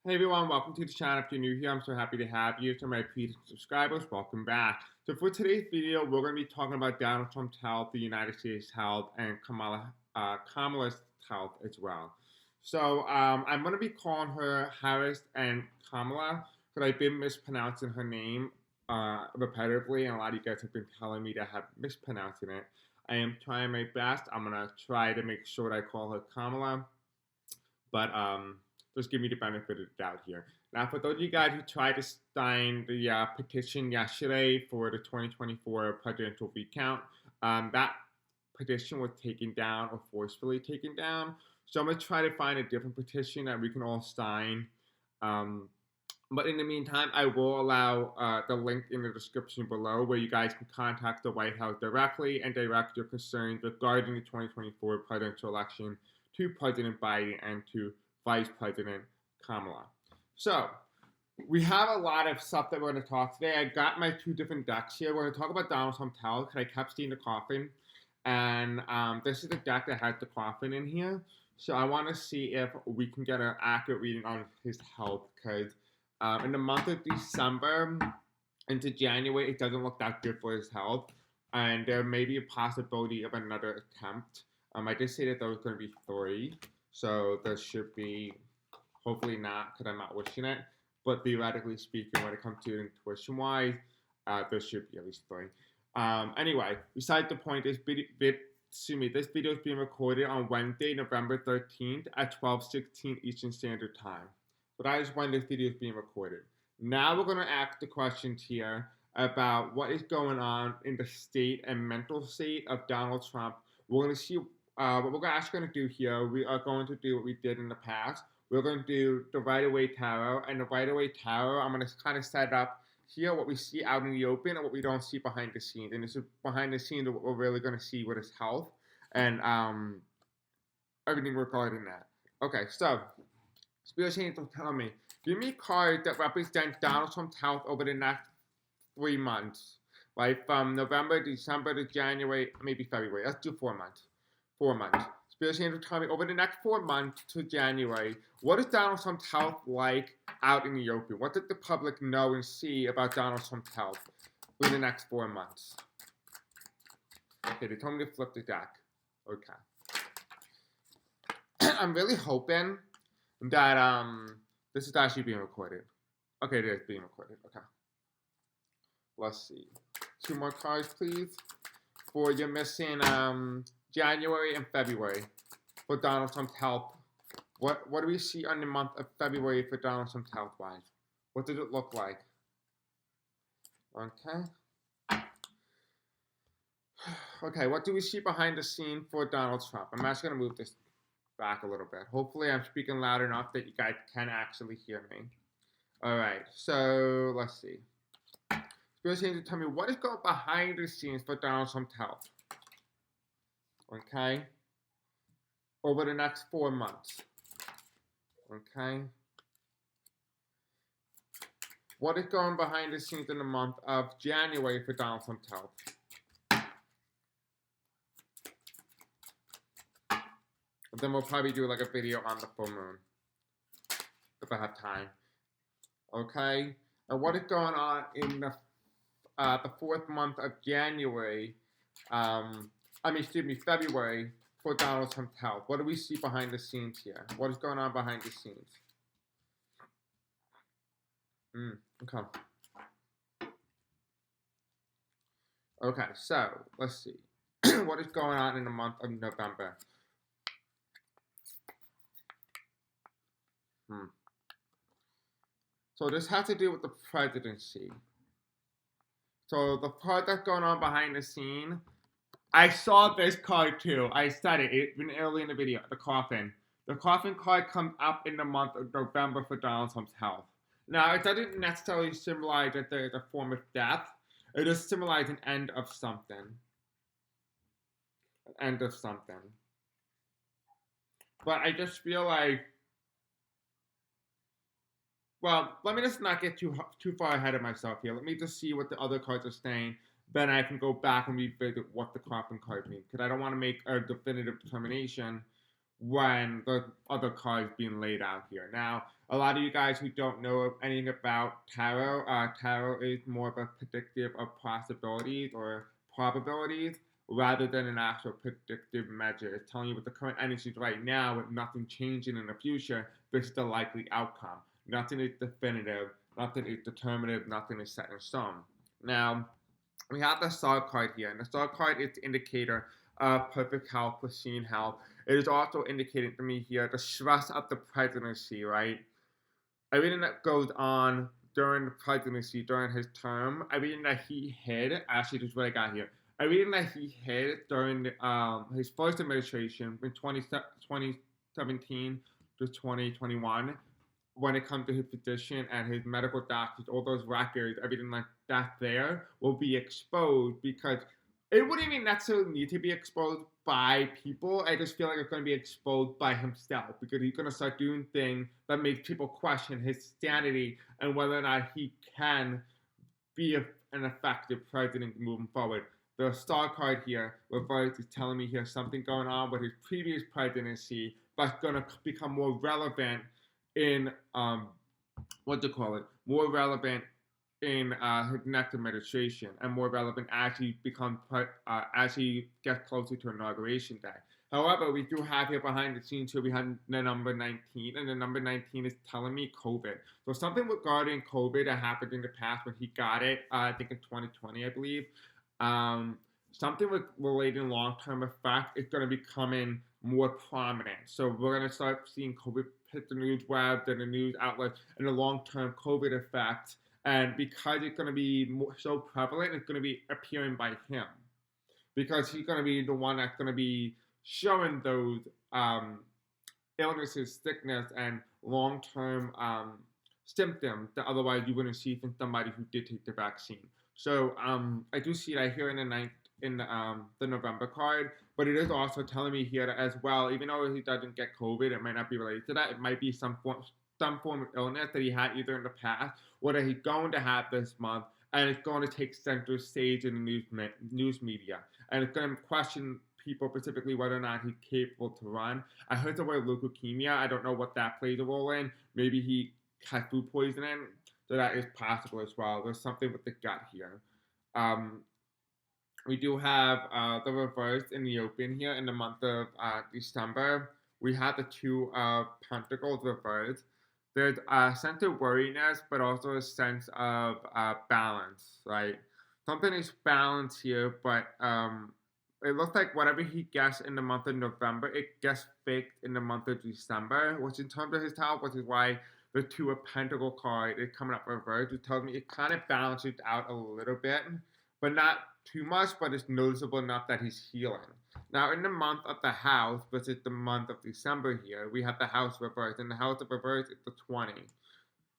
Hey everyone, welcome to the channel. If you're new here, I'm so happy to have you. To my previous subscribers, welcome back. So for today's video, we're going to be talking about Donald Trump's health, the United States' health, and Kamala's health as well. So I'm going to be calling her Harris and Kamala because I've been mispronouncing her name repetitively, and a lot of you guys have been telling me that I have mispronouncing it. I am trying my best. I'm going to try to make sure that I call her Kamala, but just give me the benefit of the doubt here. Now, for those of you guys who tried to sign the petition yesterday for the 2024 presidential recount, that petition was taken down or forcefully taken down. So I'm going to try to find a different petition that we can all sign. But in the meantime, I will allow the link in the description below where you guys can contact the White House directly and direct your concerns regarding the 2024 presidential election to President Biden and to Vice President Kamala. So, we have a lot of stuff that we're going to talk today. I got my two different decks here. We're going to talk about Donald Trump's health because I kept seeing the coffin. And this is the deck that has the coffin in here. So I want to see if we can get an accurate reading on his health because in the month of December into January, it doesn't look that good for his health. And there may be a possibility of another attempt. I did say that there was going to be 3. So there should be, hopefully not, because I'm not wishing it. But theoretically speaking, when it comes to intuition-wise, there should be at least 3. Anyway, besides the point, this video is being recorded on Wednesday, November 13th at 12:16 Eastern Standard Time. So that is when this video is being recorded. Now we're going to ask the questions here about what is going on in the state and mental state of Donald Trump. We're going to see what we're actually going to do here. We are going to do what we did in the past. We're going to do the right-away tarot, and the right-away tarot, I'm going to kind of set up here what we see out in the open and what we don't see behind the scenes. And this is behind the scenes what we're really going to see with his health and everything regarding that. Okay, so Spirit Angel, tell me, give me cards that represent Donald Trump's health over the next 3 months, right? From November, December to January, maybe February. Let's do 4 months. 4 months. Spirit Angel, tell me, over the next 4 months to January, what is Donald Trump's health like out in the open? What did the public know and see about Donald Trump's health for the next 4 months? Okay, they told me to flip the deck. Okay. I'm really hoping that this is actually being recorded. Okay, it is being recorded. Okay. Let's see. 2 more cards, please. For your missing January and February for Donald Trump's health. What do we see on the month of February for Donald Trump's health-wise? What did it look like? Okay. Okay, what do we see behind the scene for Donald Trump? I'm actually going to move this back a little bit. Hopefully I'm speaking loud enough that you guys can actually hear me. All right, so let's see. Spirit Angel, tell me what is going behind the scenes for Donald Trump's health. Okay, over the next 4 months. Okay, what is going behind the scenes in the month of January for Donald Trump's health? Then we'll probably do like a video on the full moon if I have time. Okay, and what is going on in the 4th month of January? February for Donald Trump's health. What do we see behind the scenes here? What is going on behind the scenes? Okay. Okay, so let's see. What is going on in the month of November? So this has to do with the presidency. So the part that's going on behind the scene, I saw this card too. I said it even early in the video, the coffin. The coffin card comes up in the month of November for Donald Trump's health. Now, it doesn't necessarily symbolize that there is a form of death. It just symbolizes an end of something. An end of something. But I just feel like, well, let me just not get too far ahead of myself here. Let me just see what the other cards are saying. Then I can go back and revisit what the coffin card means. Because I don't want to make a definitive determination when the other card is being laid out here. Now, a lot of you guys who don't know anything about tarot is more of a predictive of possibilities or probabilities rather than an actual predictive measure. It's telling you what the current energy is right now with nothing changing in the future. This is the likely outcome. Nothing is definitive, nothing is determinative, nothing is set in stone. Now, we have the star card here, and the star card is the indicator of perfect health, pristine health. It is also indicating to me here the stress of the presidency, right? Everything that goes on during the presidency, during his term, everything that he hid, actually, this is what I got here. Everything that he hid during his first administration in 2017 to 2021, when it comes to his physician and his medical doctors, all those records, everything like that there will be exposed because it wouldn't even necessarily need to be exposed by people. I just feel like it's going to be exposed by himself because he's going to start doing things that make people question his sanity and whether or not he can be an effective president moving forward. The star card here reverse is telling me here something going on with his previous presidency that's going to become more relevant in more relevant in his next administration and more relevant as he as he gets closer to inauguration day. However, we do have here behind the scenes here we have the number 19, and the number 19 is telling me COVID. So something regarding COVID that happened in the past when he got it, I think in 2020, I believe. Something with related long-term effect is going to be becoming more prominent. So we're going to start seeing COVID hit the news web, then the news outlets, and the long-term COVID effect. And because it's going to be so prevalent, it's going to be appearing by him. Because he's going to be the one that's going to be showing those illnesses, sickness, and long-term symptoms that otherwise you wouldn't see from somebody who did take the vaccine. So I do see that here in the November card, but it is also telling me here that as well, even though he doesn't get COVID, it might not be related to that. It might be some form of illness that he had either in the past or that he's going to have this month, and it's going to take center stage in the news media, and it's going to question people specifically whether or not he's capable to run. I heard the word leukemia. I don't know what that plays a role in. Maybe he had food poisoning, so that is possible as well. There's something with the gut here. We do have the reverse in the open here in the month of December. We have the two of Pentacles reversed. There's a sense of worriness, but also a sense of balance, right? Something is balanced here, but it looks like whatever he gets in the month of November, it gets faked in the month of December, which in terms of his health, which is why the two of Pentacle card is coming up reversed, which tells me it kind of balances out a little bit, but not too much, but it's noticeable enough that he's healing. Now, in the month of the house, which is the month of December here, we have the house reversed, and the house of reverse is the 20,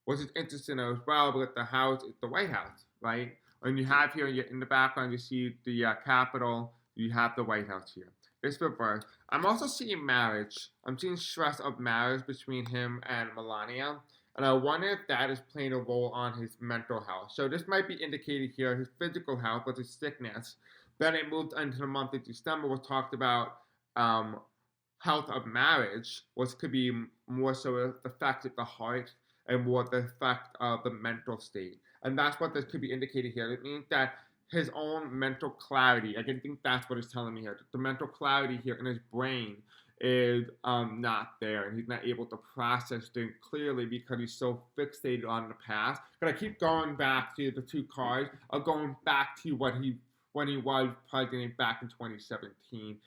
which is interesting as well, because the house is the White House, right? And you have here in the background, you see the Capitol, you have the White House here. It's reversed. I'm also seeing marriage. I'm seeing stress of marriage between him and Melania. And I wonder if that is playing a role on his mental health. So this might be indicated here, his physical health with his sickness. Then it moved into the month of December, we talked about health of marriage, which could be more so the effect of the heart and more the effect of the mental state. And that's what this could be indicated here. It means that his own mental clarity, I can think that's what it's telling me here. The mental clarity here in his brain is not there, and he's not able to process things clearly because he's so fixated on the past. But I keep going back to the two cards, going back to when he was president back in 2017,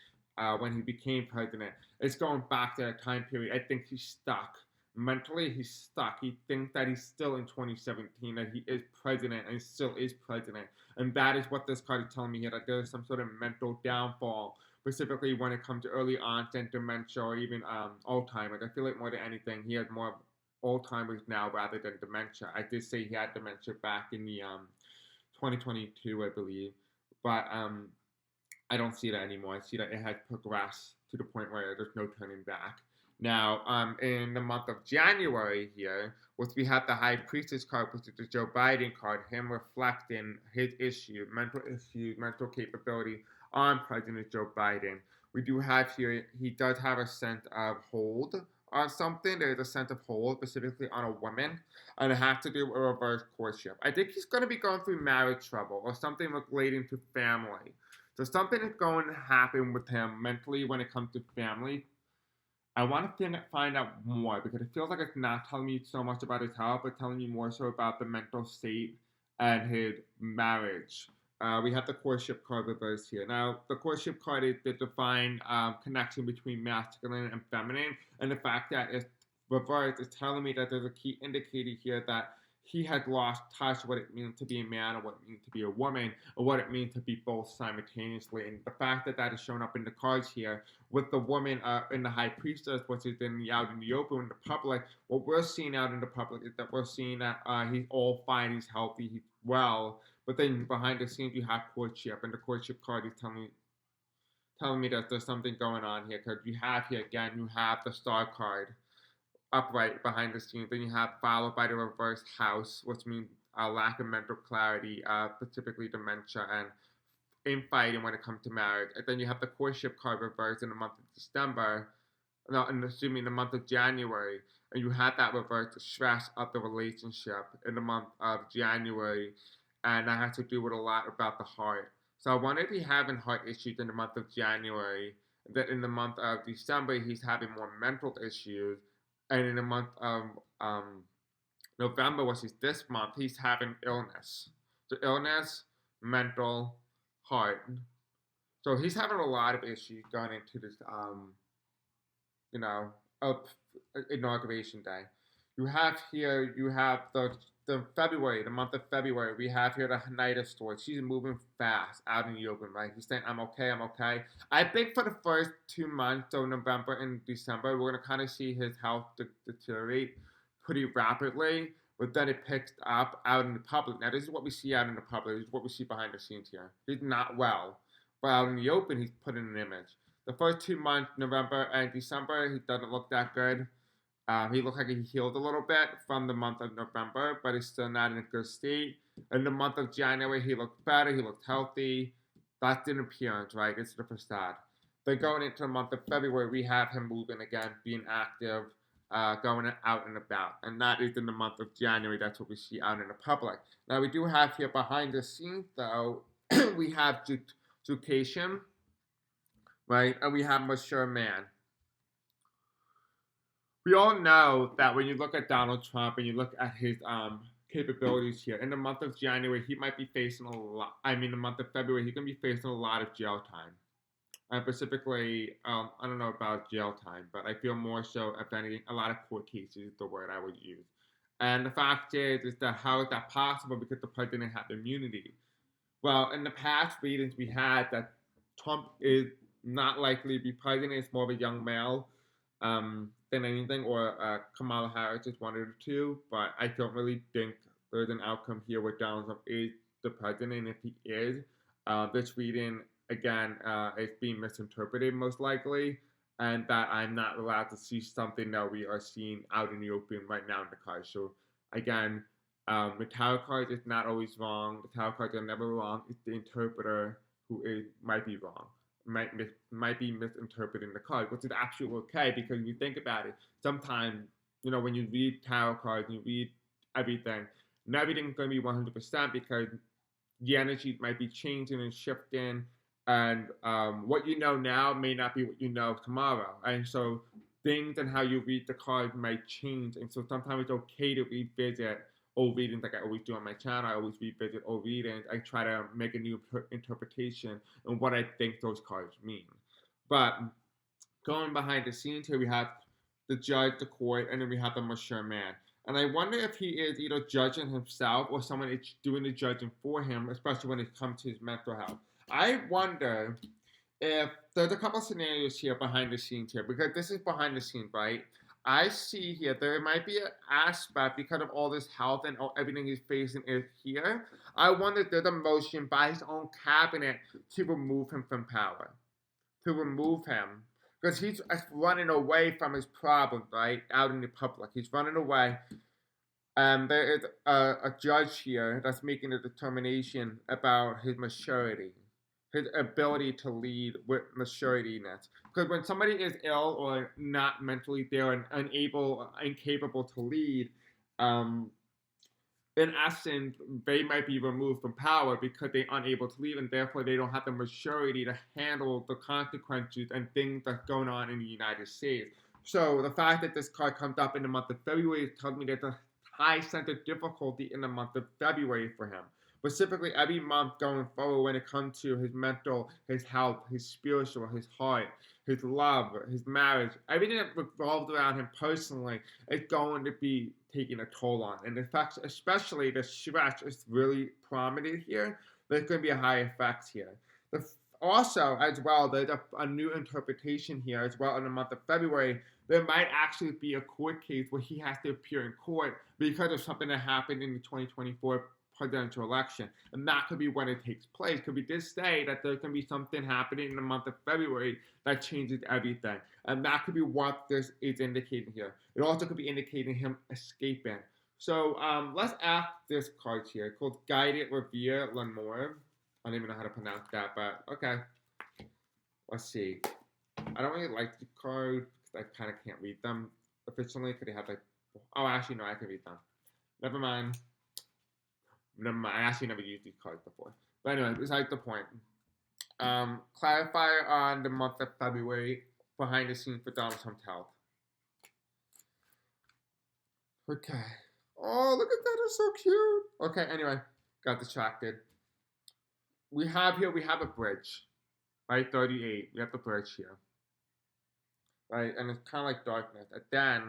when he became president. It's going back to that time period. I think he's stuck. Mentally, he's stuck. He thinks that he's still in 2017, that he is president, and he still is president. And that is what this card is telling me here, that there's some sort of mental downfall, specifically when it comes to early onset dementia or even Alzheimer's. I feel like more than anything, he has more Alzheimer's now rather than dementia. I did say he had dementia back in the 2022, I believe. But I don't see that anymore. I see that it has progressed to the point where there's no turning back. Now, in the month of January here, which we have the High Priestess card, which is the Joe Biden card, him reflecting his mental capability on President Joe Biden. we do have here, he does have a sense of hold on something. There's a sense of hold specifically on a woman, and it has to do with reverse courtship. I think he's going to be going through marriage trouble or something relating to family. So something is going to happen with him mentally when it comes to family. I want to find out more because it feels like it's not telling me so much about his health, but telling me more so about the mental state and his marriage. We have the courtship card reversed here. Now, the courtship card is the defined connection between masculine and feminine, and the fact that it's reversed is telling me that there's a key indicator here that he had lost touch what it means to be a man or what it means to be a woman or what it means to be both simultaneously. And the fact that that is shown up in the cards here with the woman in the high priestess, which is in the out in the open in the public, what we're seeing out in the public is that we're seeing that he's all fine, he's healthy, he's well. But then behind the scenes, you have courtship, and the courtship card is telling me that there's something going on here because you have here again, you have the star card upright behind the scenes. Then you have followed by the reverse house, which means a lack of mental clarity, specifically dementia and infighting when it comes to marriage. And then you have the courtship card reversed in the month of December, no, and assuming the month of January, and you have that reversed stress of the relationship in the month of January, and that has to do with a lot about the heart. So I wonder if he's having heart issues in the month of January, that in the month of December he's having more mental issues, and in the month of November, which is this month, he's having illness. So illness, mental, heart. So he's having a lot of issues going into this, you know, of inauguration day. You have here, you have the February, the month of February. We have here the Knight of Swords. She's moving fast out in the open, right? He's saying, I'm okay, I'm okay. I think for the first 2 months, so November and December, we're going to kind of see his health deteriorate pretty rapidly, but then it picks up out in the public. Now, this is what we see out in the public. This is what we see behind the scenes here. He's not well, but out in the open, he's putting an image. The first 2 months, November and December, he doesn't look that good. He looked like he healed a little bit from the month of November, but he's still not in a good state. In the month of January, he looked better. He looked healthy. That's an appearance, right? It's the facade. Then going into the month of February, we have him moving again, being active, going out and about. And that is in the month of January. That's what we see out in the public. Now, we do have here behind the scenes, though, we have Education, right? And we have Mature Man. We all know that when you look at Donald Trump and you look at his capabilities here, in the month of January, he might be facing a lot. I mean, the month of February, he's going to be facing a lot of jail time. And specifically, I don't know about jail time, but I feel more so, if anything, a lot of court cases is the word I would use. And the fact is that how is that possible? Because the president had immunity. Well, in the past readings we had that Trump is not likely to be president. It's more of a young male than anything, or Kamala Harris is one of the two. But I don't really think there's an outcome here where Donald Trump is the president. And if he is, this reading again is being misinterpreted most likely, and that I'm not allowed to see something that we are seeing out in the open right now in the cards. So again, the tarot cards is not always wrong. The tarot cards are never wrong. It's the interpreter who might be wrong. Might be misinterpreting the card, which is absolutely okay, because if you think about it, sometimes, when you read tarot cards and you read everything, not everything's going to be 100% because the energy might be changing and shifting, and what you know now may not be what you know tomorrow. And so things and how you read the card might change. And so sometimes it's okay to revisit old readings, like I always do on my channel. I always revisit old readings. I try to make a new interpretation on what I think those cards mean. But going behind the scenes here, we have the judge, the court, and then we have the mature man. And I wonder if he is either judging himself or someone is doing the judging for him, especially when it comes to his mental health. I wonder if there's a couple scenarios here behind the scenes here, because this is behind the scenes, right? I see here there might be an aspect because of all this health and everything he's facing is here. I wonder if there's a motion by his own cabinet to remove him from power, to remove him, because he's running away from his problems, right, out in the public. He's running away. And there is a judge here that's making a determination about his maturity, his ability to lead with maturitiness. Because when somebody is ill or not mentally there and incapable to lead, um, in essence, they might be removed from power because they're unable to leave, and therefore they don't have the maturity to handle the consequences and things that's going on in the United States. So the fact that this card comes up in the month of February tells me there's a high sense of difficulty in the month of February for him. Specifically, every month going forward, when it comes to his mental, his health, his spiritual, his heart, his love, his marriage, everything that revolves around him personally is going to be taking a toll on. And in fact, especially the stretch is really prominent here. There's going to be a high effect here. Also, as well, there's a new interpretation here as well in the month of February. There might actually be a court case where he has to appear in court because of something that happened in the 2024 presidential election. And that could be when it takes place. Could be this day that there can be something happening in the month of February that changes everything. And that could be what this is indicating here. It also could be indicating him escaping. So let's ask this card here called Guided Revere Lenore. I don't even know how to pronounce that, but okay. Let's see. I don't really like the card because I kind of can't read them efficiently because they have like, oh, actually, no, I can read them. Never mind. I actually never used these cards before. But anyway, besides the point. Clarifier on the month of February behind the scenes for Donald Trump's health. Okay. Oh, look at that. It's so cute. Okay, anyway. Got distracted. We have a bridge. Right? 38. We have the bridge here. Right? And it's kind of like darkness. And then,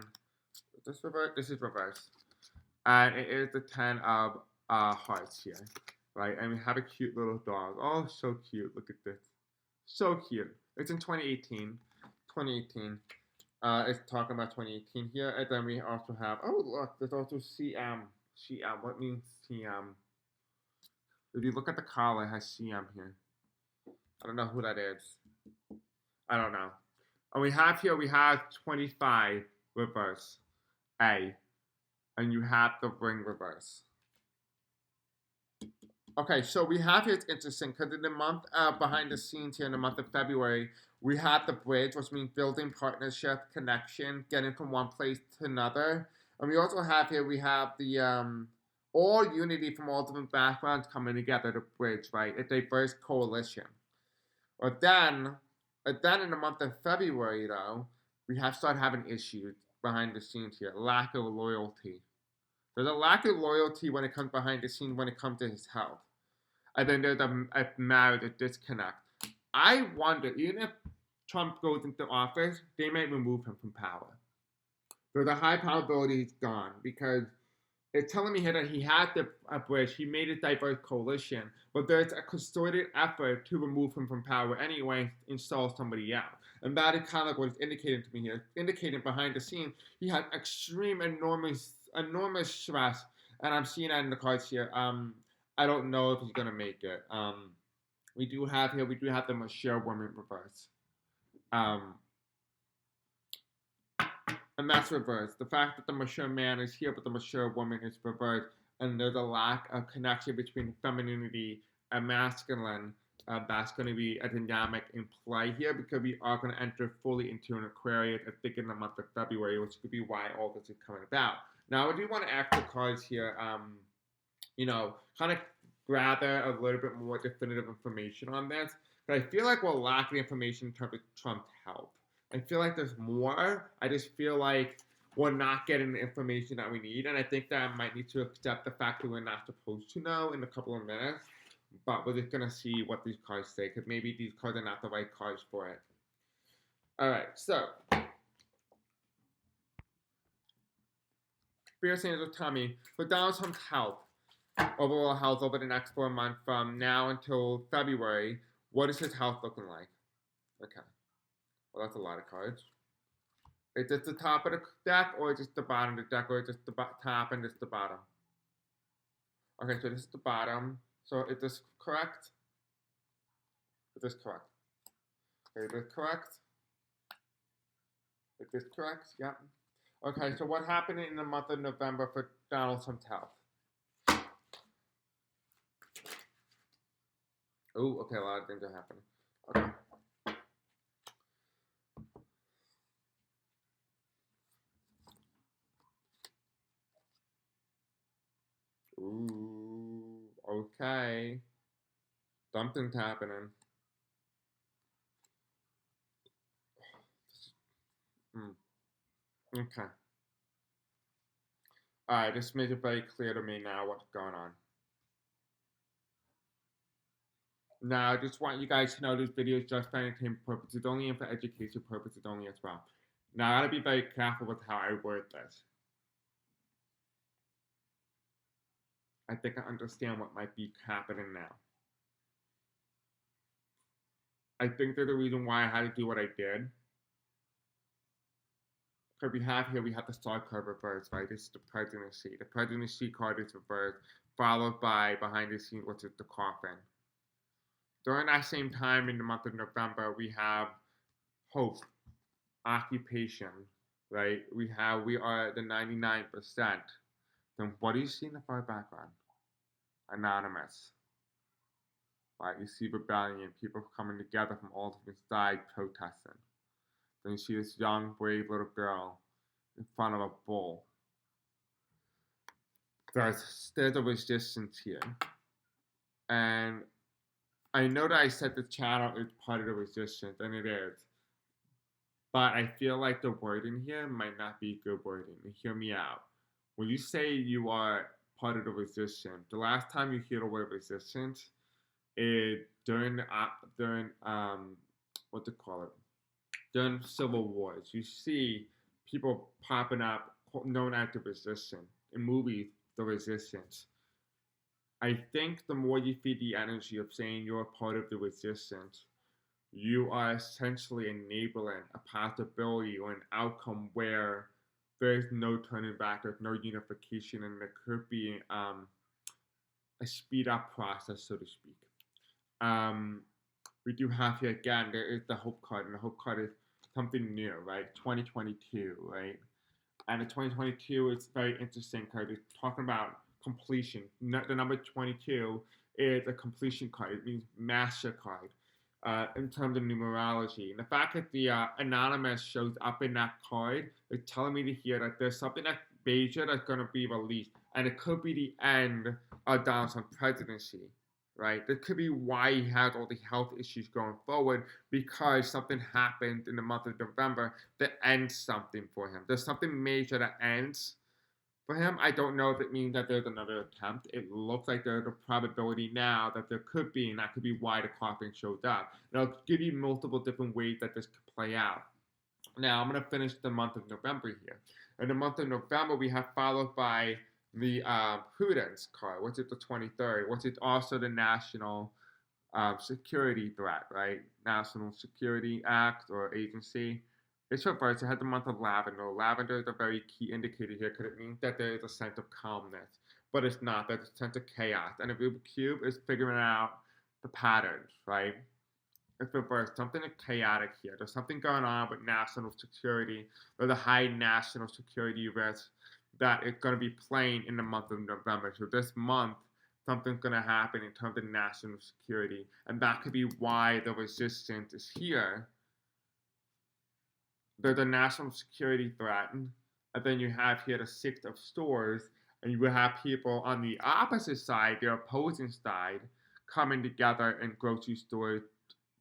is this reverse? This is reverse. And it is the 10 of hearts here, right? And we have a cute little dog. Oh, so cute. Look at this. So cute. It's in 2018. 2018. It's talking about 2018 here. And then we also have, oh, look, there's also CM. CM. What means CM? If you look at the collar, it has CM here. I don't know who that is. I don't know. And we have 25 reverse. A. And you have the ring reverse. Okay, so we have here, it's interesting, because in the month behind the scenes here in the month of February, we have the bridge, which means building partnership, connection, getting from one place to another. And we also have here, we have the all unity from all different backgrounds coming together, the bridge, right? A diverse coalition. But then in the month of February, though, we have started having issues behind the scenes here, lack of loyalty. There's a lack of loyalty when it comes behind the scenes when it comes to his health. And then there's a marriage, a disconnect. I wonder, even if Trump goes into office, they may remove him from power. There's a high probability he's gone because it's telling me here that he had a bridge, he made a diverse coalition, but there's a concerted effort to remove him from power anyway, install somebody else. And that is kind of like what it's indicating to me here. Indicating behind the scenes, he had extreme, enormous stress, and I'm seeing that in the cards here. I don't know if he's gonna make it. We do have the mature woman reverse. And that's reversed. The fact that the mature man is here, but the mature woman is reversed, and there's a lack of connection between femininity and masculine. That's going to be a dynamic in play here because we are going to enter fully into an Aquarius, I think, in the month of February, which could be why all this is coming about. Now, I do want to ask the cards here, kind of gather a little bit more definitive information on this. But I feel like we're lacking information in terms of Trump's health. I feel like there's more. I just feel like we're not getting the information that we need. And I think that I might need to accept the fact that we're not supposed to know in a couple of minutes. But we're just going to see what these cards say, because maybe these cards are not the right cards for it. All right, so. Spirit Sanders will tell me, for Donald Trump's health, overall health over the next 4 months from now until February, what is his health looking like? Okay. Well, that's a lot of cards. Is this the top of the deck, or is this the bottom of the deck, or is this the top and this the bottom? Okay, so this is the bottom. So is this correct? Is this correct? Okay, is this correct? Is this correct? Yeah. Okay, so what happened in the month of November for Donald Trump's health? Oh, okay, a lot of things are happening. Okay. Ooh, okay. Something's happening. Mm, okay. Alright, this made it very clear to me now what's going on. Now, I just want you guys to know this video is just for entertainment purposes only and for education purposes only as well. Now, I gotta be very careful with how I word this. I think I understand what might be happening now. I think that the reason why I had to do what I did, because we have the star card reversed, right? This is the presidency. The presidency card is reversed, followed by behind the scenes, which is the coffin. During that same time in the month of November, we have hope, occupation, right? We are at the 99%. Then what do you see in the far background? Anonymous. Right? You see rebellion, people coming together from all different sides protesting. Then you see this young, brave little girl in front of a bull. There's a resistance here. And I know that I said the channel is part of the resistance, and it is. But I feel like the wording here might not be good wording. Hear me out. When you say you are part of the resistance, the last time you hear the word resistance is during what to call it, during civil wars. You see people popping up known as the resistance in movies. The resistance. I think the more you feed the energy of saying you're a part of the resistance, you are essentially enabling a possibility or an outcome where there's no turning back, there's no unification, and there could be a speed up process, so to speak. Um, we do have here again, there is the hope card, and the hope card is something new, right? 2022, right? And the 2022 is very interesting because it's talking about completion. The number 22 is a completion card. It means master card in terms of numerology. And the fact that the anonymous shows up in that card is telling me to hear that there's something that major that's going to be released. And it could be the end of Donald Trump's presidency, right? That could be why he has all the health issues going forward, because something happened in the month of November that ends something for him. There's something major that ends for him. I don't know if it means that there's another attempt. It looks like there's a probability now that there could be, and that could be why the coffin showed up. And I'll give you multiple different ways that this could play out. Now, I'm going to finish the month of November here. In the month of November, we have followed by the Prudence card, which is the 23rd, which is also the national security threat, right? National Security Act or agency. It's reversed. It had the month of lavender. Lavender is a very key indicator here because it means that there is a sense of calmness, but it's not. There's a sense of chaos. And the Rubik's Cube is figuring out the patterns, right? It's reversed. Something is chaotic here. There's something going on with national security. There's a high national security risk that is going to be playing in the month of November. So this month, something's going to happen in terms of national security. And that could be why the resistance is here. There's a national security threat. And then you have here the Six of Swords. And you will have people on the opposite side, the opposing side, coming together in grocery stores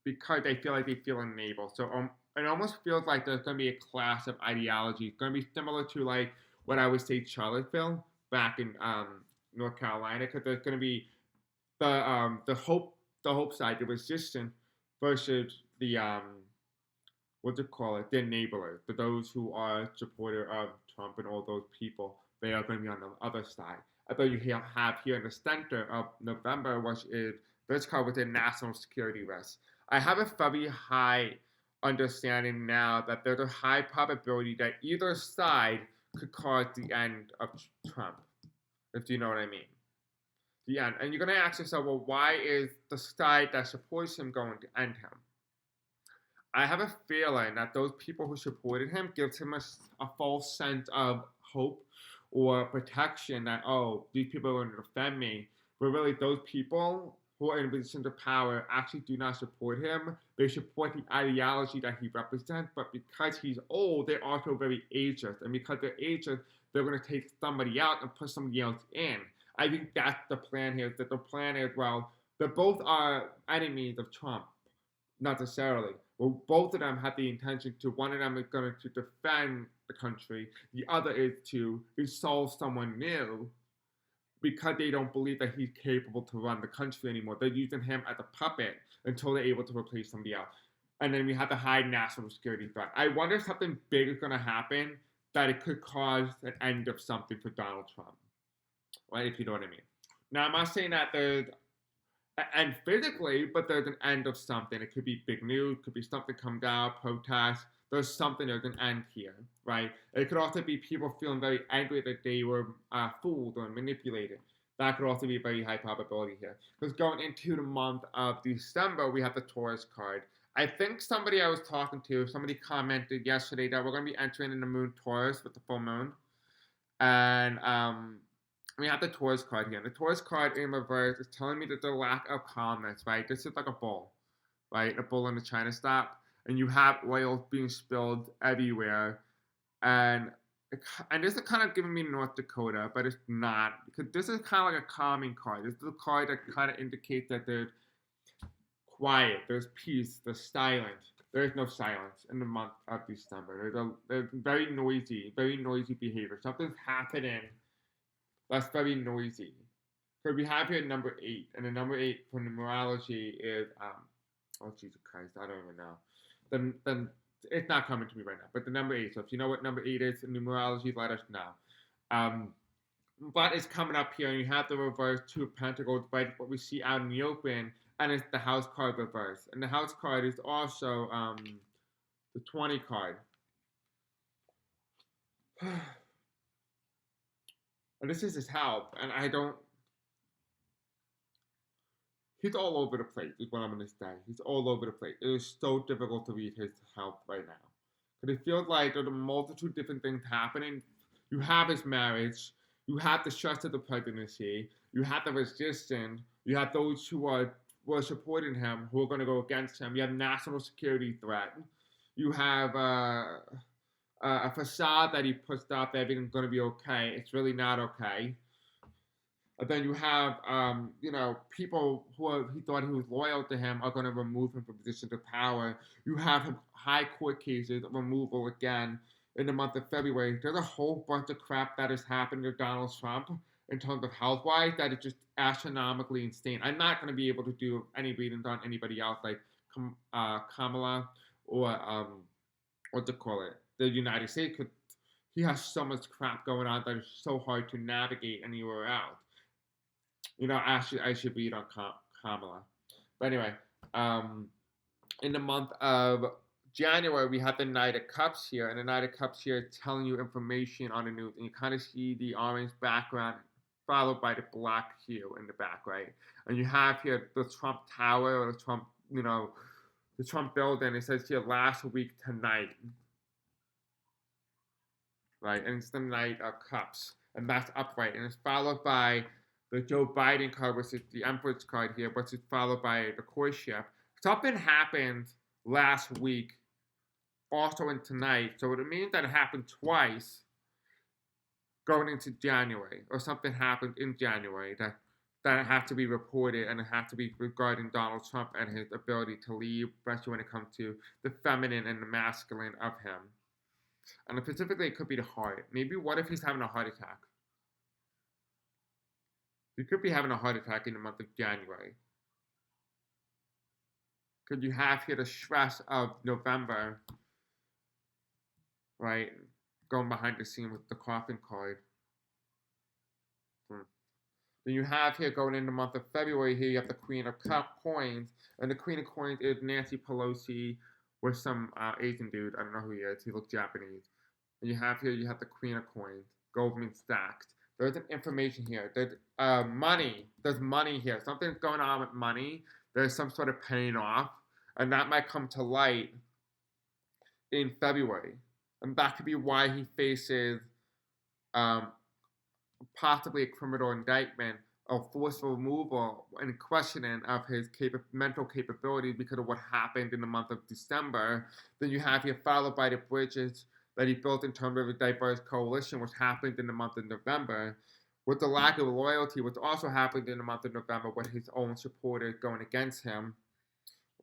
because they feel like they feel enabled. So it almost feels like there's going to be a clash of ideology. It's going to be similar to like what I would say Charlottesville back in North Carolina, because there's going to be the hope side, the resistance versus the what to call it, the enablers, those who are supporter of Trump and all those people. They are going to be on the other side. I thought you have here in the center of November, which is this card with the national security risk. I have a very high understanding now that there's a high probability that either side could cause the end of Trump, if you know what I mean. The end. And you're going to ask yourself, well, why is the side that supports him going to end him? I have a feeling that those people who supported him gives him a false sense of hope or protection that, oh, these people are going to defend me. But really, those people who are in positions of power actually do not support him. They support the ideology that he represents, but because he's old, they're also very ageist. And because they're ageist, they're going to take somebody out and put somebody else in. I think that's the plan here. That the plan is, well, they both are enemies of Trump, not necessarily. Well, both of them have the intention to. One of them is going to defend the country. The other is to install someone new because they don't believe that he's capable to run the country anymore. They're using him as a puppet until they're able to replace somebody else. And then we have the high national security threat. I wonder if something big is going to happen that it could cause an end of something for Donald Trump, right? If you know what I mean. Now, I'm not saying that there's an end physically, but there's an end of something. It could be big news, could be something comes out, protests. There's something, there's an end here, right? It could also be people feeling very angry that they were fooled or manipulated. That could also be a very high probability here. Because going into the month of December, we have the Taurus card. I think somebody I was talking to, somebody commented yesterday that we're going to be entering in the moon Taurus with the full moon. And we have the Taurus card here. And the Taurus card in reverse is telling me that the lack of calmness, right? This is like a bull, right? A bull in the China stop. And you have oil being spilled everywhere. And this is kind of giving me North Dakota, but it's not. Because this is kind of like a calming card. This is a card that kind of indicates that there's quiet, there's peace, there's silence. There is no silence in the month of December. There's very noisy behavior. Something's happening that's very noisy. So we have here number 8, and the number 8 for numerology is oh Jesus Christ, I don't even know. Then it's not coming to me right now. But the number 8. So if you know what number 8 is in numerology, let us know. But it's coming up here, and you have the reverse 2 of Pentacles, but what we see out in the open, and it's the House card reverse. And the House card is also the 20 card. And this is his health, and I don't. He's all over the place, is what I'm going to say. He's all over the place. It is so difficult to read his health right now. Because it feels like there's a multitude of different things happening. You have his marriage. You have the stress of the presidency. You have the resistance. You have those who are supporting him, who are going to go against him. You have national security threat. You have a facade that he puts up that everything's going to be okay. It's really not okay. And then you have, people he thought he was loyal to him are going to remove him from positions of power. You have high court cases, removal again in the month of February. There's a whole bunch of crap that is happening to Donald Trump in terms of health-wise that is just astronomically insane. I'm not going to be able to do any readings on anybody else like Kamala or what to call it, the United States. Cause he has so much crap going on that is so hard to navigate anywhere else. I should read on Kamala. But anyway, in the month of January, we have the Knight of Cups here, and the Knight of Cups here is telling you information on the news, and you kind of see the orange background followed by the black hue in the back, right? And you have here the Trump Tower or the Trump, the Trump building. It says here last week tonight, right? And it's the Knight of Cups, and that's upright, and it's followed by the Joe Biden card, which is the Empress card here, which is followed by the courtship. Something happened last week, also in tonight, so it means that it happened twice going into January, or something happened in January that had to be reported, and it had to be regarding Donald Trump and his ability to lead, especially when it comes to the feminine and the masculine of him. And specifically, it could be the heart. Maybe what if he's having a heart attack? You could be having a heart attack in the month of January. Because you have here the stress of November, right? Going behind the scene with the coffin card. Then you have here going in the month of February here, you have the Queen of Coins. And the Queen of Coins is Nancy Pelosi with some Asian dude. I don't know who he is. He looks Japanese. And you have the Queen of Coins, Goldman Sachs. There's an information here. There's money. There's money here. Something's going on with money. There's some sort of paying off. And that might come to light in February. And that could be why he faces possibly a criminal indictment a forceful removal and questioning of his mental capabilities because of what happened in the month of December. Then you have here followed by the bridges that he built in terms of a diverse coalition, which happened in the month of November, with the lack of loyalty, which also happened in the month of November with his own supporters going against him,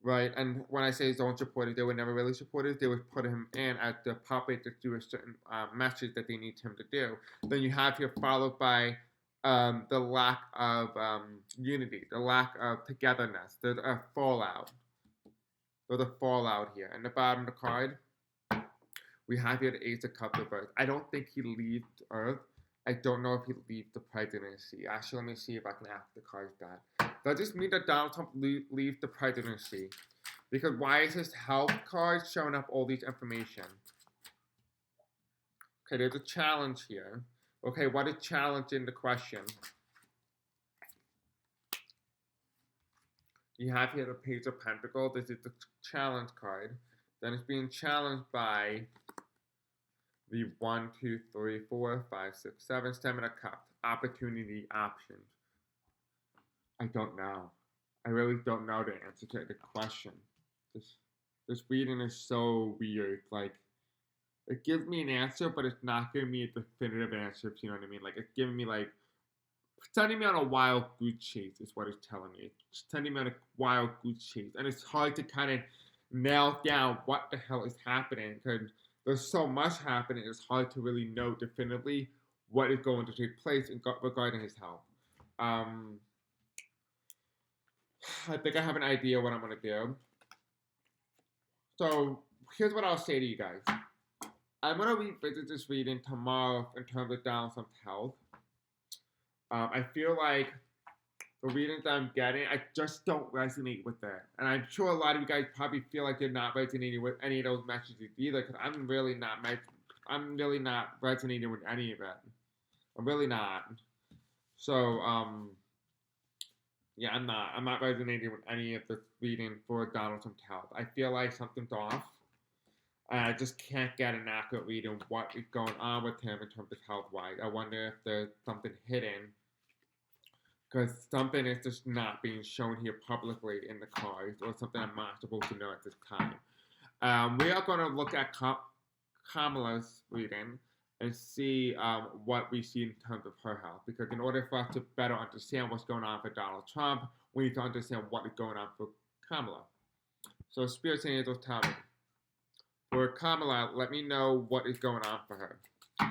right? And when I say his own supporters, they were never really supporters. They would put him in as the puppet to do a certain message that they need him to do. Then you have here followed by the lack of unity, the lack of togetherness, the fallout. There's a fallout here. And the bottom of the card, we have here the Ace of Cups reversed. I don't think he leaves Earth. I don't know if he leaves the presidency. Actually, let me see if I can ask the cards that. Does this mean that Donald Trump leaves the presidency? Because why is his health card showing up all these information? Okay, there's a challenge here. Okay, what is challenge in the question? You have here the Page of Pentacles. This is the challenge card. Then it's being challenged by the 1, 2, 3, 4, 5, 6, 7, 7 of Cups. Opportunity options. I don't know. I really don't know the answer to the question. This reading is so weird. Like, it gives me an answer, but it's not giving me a definitive answer, if you know what I mean. Like, it's giving me, like, sending me on a wild goose chase is what it's telling me. It's sending me on a wild goose chase. And it's hard to kind of nail down what the hell is happening, because there's so much happening, it's hard to really know definitively what is going to take place regarding his health. I think I have an idea what I'm going to do. So here's what I'll say to you guys. I'm going to revisit this reading tomorrow in terms of Donald Trump's health. I feel like the readings that I'm getting, I just don't resonate with that. And I'm sure a lot of you guys probably feel like you're not resonating with any of those messages either, because I'm really not resonating with any of it. I'm really not. So, yeah, I'm not resonating with any of the reading for Donald Trump's health. I feel like something's off. And I just can't get an accurate read on what is going on with him in terms of health-wise. I wonder if there's something hidden, because something is just not being shown here publicly in the cards, or something I'm not supposed to know at this time. We are going to look at Kamala's reading and see what we see in terms of her health, because in order for us to better understand what's going on for Donald Trump, we need to understand what is going on for Kamala. So Spirit and Angels, tell me. For Kamala, let me know what is going on for her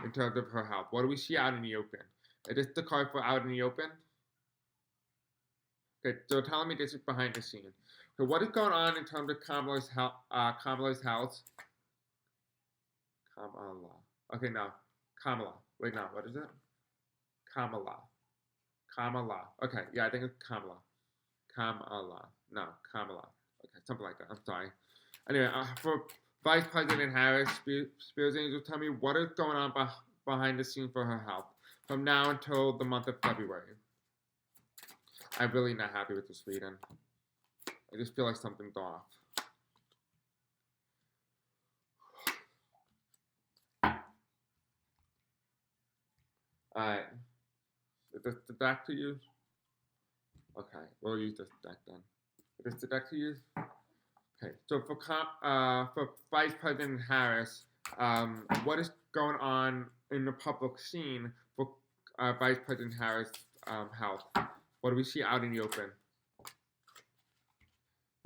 in terms of her health. What do we see out in the open? Is this the card for out in the open? Okay, so telling me this is behind the scenes. So what is going on in terms of Kamala's health? Kamala. Okay, no. Kamala. Wait, no. What is it? Kamala. Okay, yeah, I think it's Kamala. No, Kamala. Okay, something like that. I'm sorry. Anyway, for Vice President Harris, Spirit Angels, tell me what is going on behind the scenes for her health from now until the month of February. I'm really not happy with this reading. I just feel like something's off. Alright. Is this the deck to use? Okay, we'll use this deck then. Is this the deck to use? Okay, so for Vice President Harris, what is going on in the public scene for Vice President Harris' health? What do we see out in the open?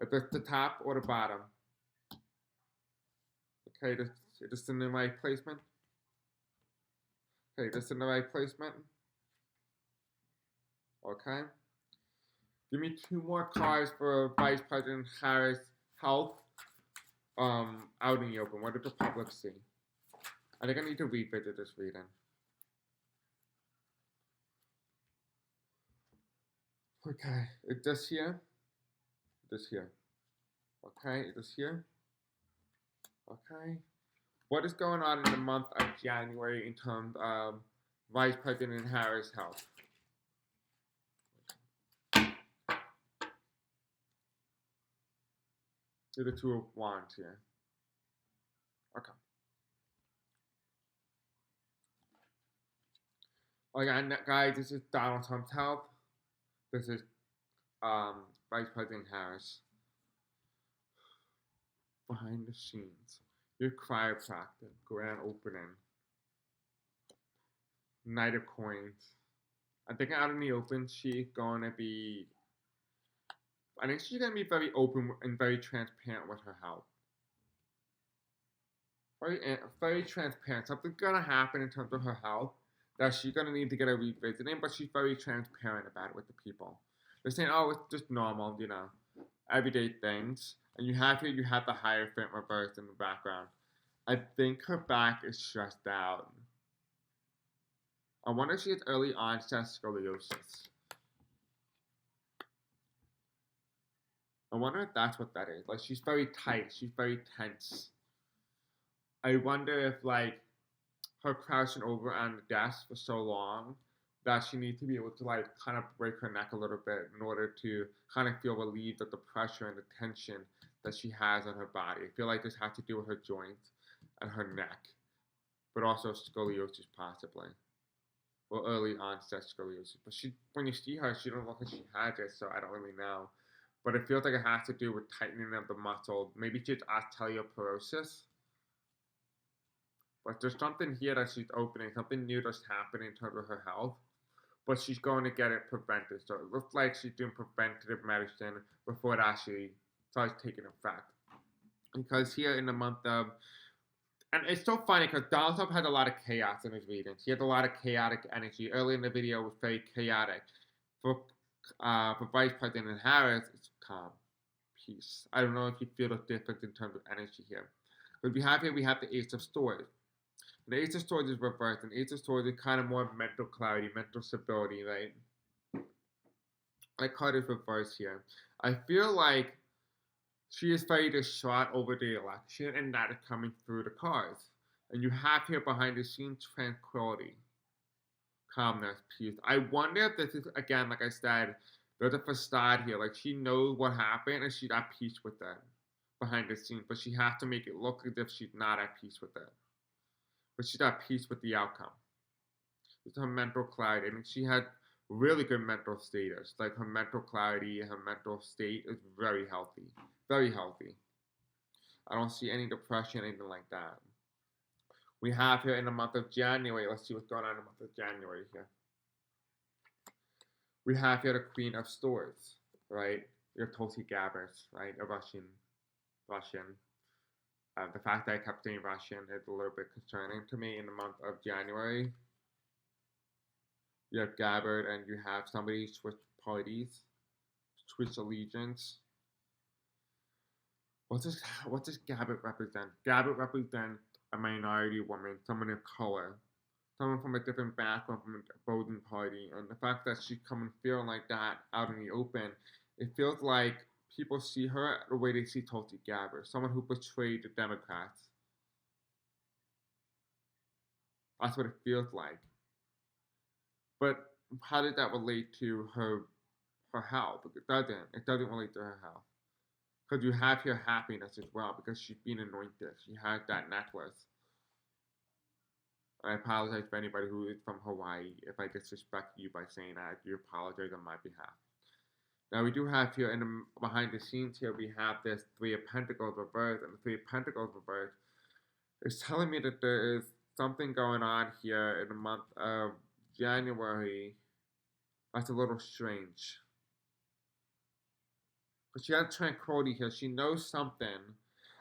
Is this the top or the bottom? Okay, is this in the right placement? Okay, this in the right placement? Okay. Give me 2 more cards for Vice President Harris' health out in the open. What did the public see? I think I need to revisit this reading. Okay, is this here? This here. Okay, is this here? Okay. What is going on in the month of January in terms of Vice President Harris' health? To the 2 of Wands here. Okay. Again, guys, this is Donald Trump's health. This is Vice President Harris behind the scenes. Your chiropractor, grand opening, Knight of Coins. I think out in the open, she's gonna be. I think she's gonna be very open and very transparent with her health. Very transparent. Something's gonna happen in terms of her health that she's gonna need to get a revisiting, but she's very transparent about it with the people. They're saying, "Oh, it's just normal, everyday things." And you have the Hierophant reversed in the background. I think her back is stressed out. I wonder if she has early onset scoliosis. I wonder if that's what that is. Like, she's very tight. She's very tense. I wonder if, like, her crouching over on the desk for so long that she needs to be able to, like, kind of break her neck a little bit in order to kind of feel relieved of the pressure and the tension that she has on her body. I feel like this has to do with her joints and her neck, but also scoliosis possibly. Well, early onset scoliosis. But when you see her, she don't look like she has it, so I don't really know. But it feels like it has to do with tightening of the muscle. Maybe she's osteoporosis. But there's something here that she's opening, something new that's happening in terms of her health. But she's going to get it prevented. So it looks like she's doing preventative medicine before it actually starts taking effect. Because here in the month of, and it's so funny because Donald Trump had a lot of chaos in his readings. He had a lot of chaotic energy. Early in the video, it was very chaotic. For Vice President Harris, it's calm, peace. I don't know if you feel the difference in terms of energy here. But we have the Ace of Swords. And the Ace of Swords is reversed, and Ace of Swords is kind of more mental clarity, mental stability, right? My card is reversed here. I feel like she is very distraught over the election, and that is coming through the cards. And you have here behind the scenes tranquility, calmness, peace. I wonder if this is, again, like I said, there's a facade here. Like, she knows what happened, and she's at peace with it behind the scenes, but she has to make it look as if she's not at peace with it. But she's at peace with the outcome. It's her mental clarity. I mean, she had really good mental status. Like, her mental clarity, her mental state is very healthy. Very healthy. I don't see any depression, anything like that. We have here in the month of January, let's see what's going on in the month of January here. We have here the Queen of Swords, right? Your Tulsi Gabbard, right? A Russian. The fact that I kept saying Russian is a little bit concerning to me in the month of January. You have Gabbard and you have somebody switch parties, switch allegiance. What does Gabbard represent? Gabbard represents a minority woman, someone of color, someone from a different background from a voting party, and the fact that she's coming feeling like that out in the open, it feels like people see her the way they see Tulsi Gabbard, someone who betrayed the Democrats. That's what it feels like. But how did that relate to her health? It doesn't. It doesn't relate to her health. Because you have your happiness as well, because she's been anointed. She has that necklace. I apologize for anybody who is from Hawaii if I disrespect you by saying that. I do apologize on my behalf. Now we do have here behind the scenes here, we have this Three of Pentacles reversed, and the Three of Pentacles reversed is telling me that there is something going on here in the month of January that's a little strange. But she has tranquility here. She knows something.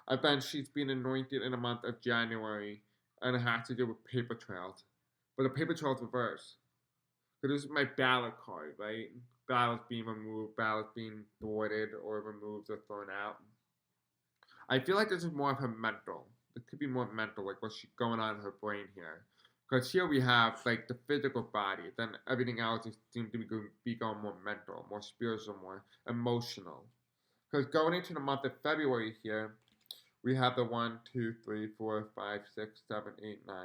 I bet she's been anointed in the month of January, and it has to do with paper trails. But the paper trail's reversed. So this is my ballot card, right? Ballots being removed, ballots being thwarted or removed or thrown out. I feel like this is more of her mental. It could be more mental, like what's going on in her brain here. Because here we have like the physical body, then everything else seems to be going more mental, more spiritual, more emotional. Because going into the month of February here, we have the 1, 2, 3, 4, 5, 6, 7, 8, 9.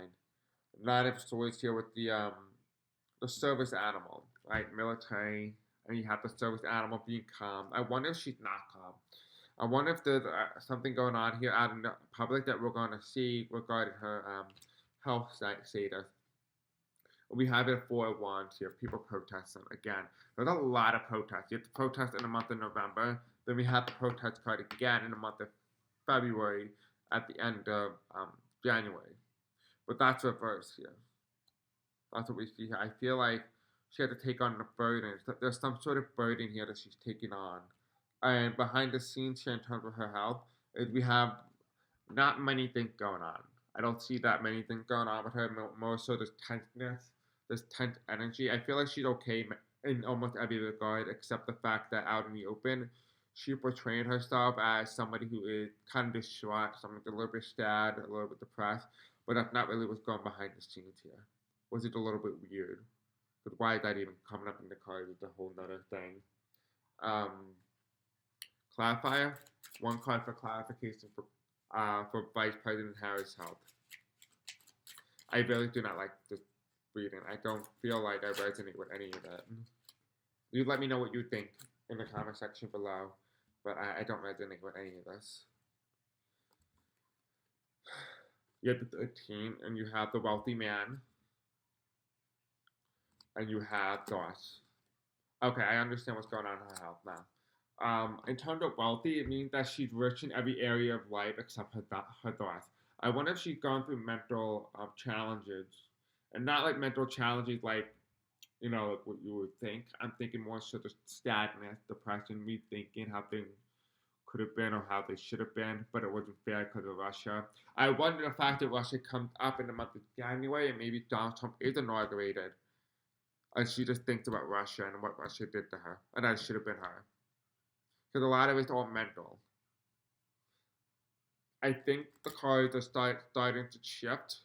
9 of Swords here with the service animal, right? Military, and you have the service animal being calm. I wonder if she's not calm. I wonder if there's something going on here out in the public that we're going to see regarding her health status. We have it at 4 of Wands here. People protesting again. There's a lot of protests. You have to protest in the month of November. Then we have the protest card again in the month of February at the end of January. But that's reversed here. That's what we see here. I feel like she had to take on the burden. There's some sort of burden here that she's taking on. And behind the scenes here in terms of her health, is we have not many things going on. I don't see that many things going on with her. More so there's tenseness, there's tense energy. I feel like she's okay in almost every regard except the fact that out in the open, she portrayed herself as somebody who is kind of distraught, somebody a little bit sad, a little bit depressed, but that's not really what's going behind the scenes here. Was it a little bit weird? But why is that even coming up in the cards is a whole nother thing. Clarifier, one card for clarification for Vice President Harris' health. I really do not like this reading. I don't feel like I resonate with any of it. You let me know what you think in the comment section below, but I don't resonate with any of this. You have the 13, and you have the wealthy man, and you have Doss. Okay, I understand what's going on in her health now. In terms of wealthy, it means that she's rich in every area of life except her thoughts. I wonder if she's gone through mental challenges, and not like mental challenges like, like what you would think. I'm thinking more sort of sadness, depression, rethinking how things could have been or how they should have been, but it wasn't fair because of Russia. I wonder the fact that Russia comes up in the month of January and maybe Donald Trump is inaugurated, and she just thinks about Russia and what Russia did to her, and that should have been her. Because a lot of it's all mental. I think the cards are starting to shift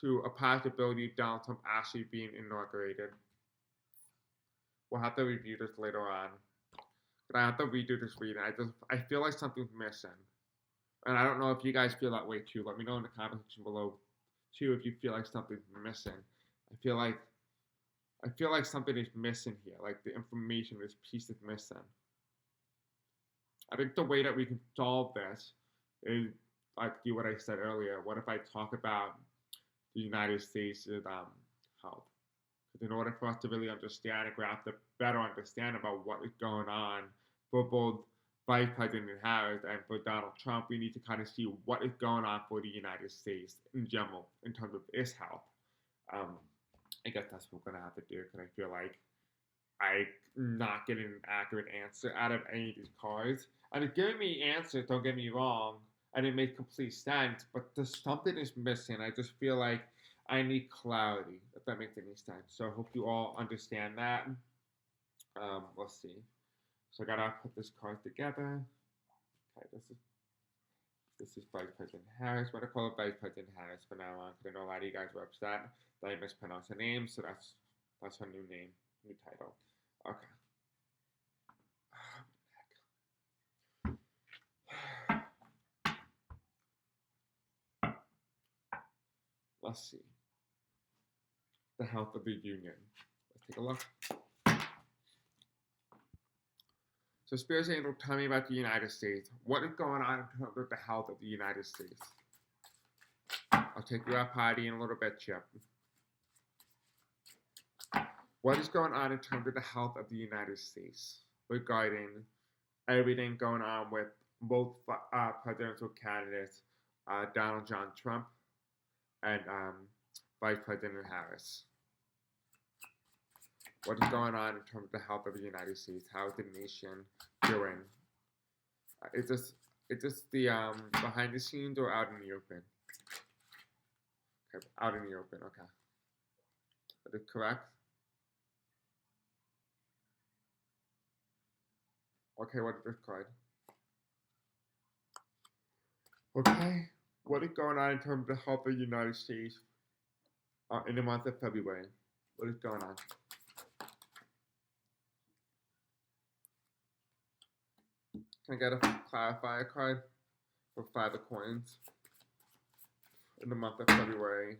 to a possibility of Donald Trump actually being inaugurated. We'll have to review this later on. But I have to redo this reading. I feel like something's missing. And I don't know if you guys feel that way too. Let me know in the comment section below too if you feel like something's missing. I feel like something is missing here. Like the information, this piece is missing. I think the way that we can solve this is like do what I said earlier. What if I talk about the United States' health? Because in order for us to really understand, we have to better understand about what is going on for both Vice President Harris and for Donald Trump, we need to kind of see what is going on for the United States in general in terms of its health. I guess that's what we're going to have to do because I feel like I'm not getting an accurate answer out of any of these cards. And it's giving me answers, don't get me wrong, and it makes complete sense, but there's something is missing. I just feel like I need clarity, if that makes any sense. So I hope you all understand that. Let's see. So I gotta put this card together. Okay, this is Vice President Harris. I'm gonna call it Vice President Harris from now on, because I know a lot of you guys were upset that I mispronounced her name, so that's her new name, new title. Okay. Let's see. The health of the union. Let's take a look. So Spirit's Angel, tell me about the United States. What is going on in terms of the health of the United States? I'll take you out party in a little bit, Chip. What is going on in terms of the health of the United States regarding everything going on with both presidential candidates, Donald John Trump and Vice President Harris? What is going on in terms of the health of the United States? How is the nation doing? Is this the behind the scenes or out in the open? Okay, out in the open. Okay, is it correct? Okay, what is this card? Okay, what is going on in terms of the health of the United States in the month of February? What is going on? Can I get a clarifier card for 5 of coins in the month of February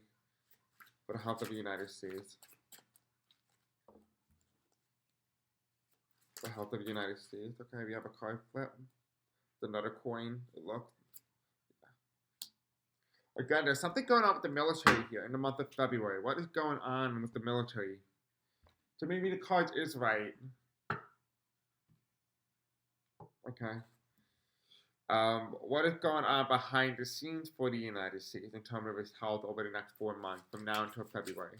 for the health of the United States? The health of the United States. Okay, we have a card flip. It's another coin. It looks. Again, there's something going on with the military here in the month of February. What is going on with the military? So maybe the card is right. Okay. What is going on behind the scenes for the United States in terms of its health over the next 4 months, from now until February?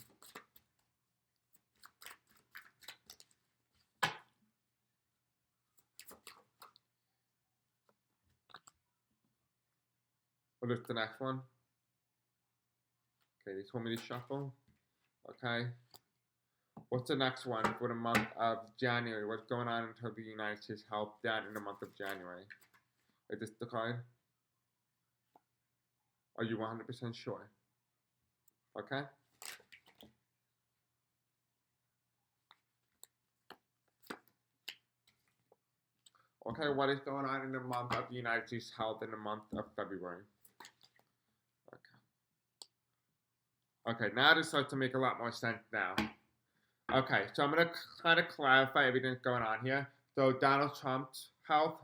What is the next one? Okay, they told me to shuffle. Okay. What's the next one for the month of January? What's going on in terms of the United States health down in the month of January? Is this the card? Are you 100% sure? Okay. Okay, what is going on in the month of the United States health in the month of February? Okay. Okay, now this starts to make a lot more sense now. Okay, so I'm going to kind of clarify everything that's going on here. So Donald Trump's health,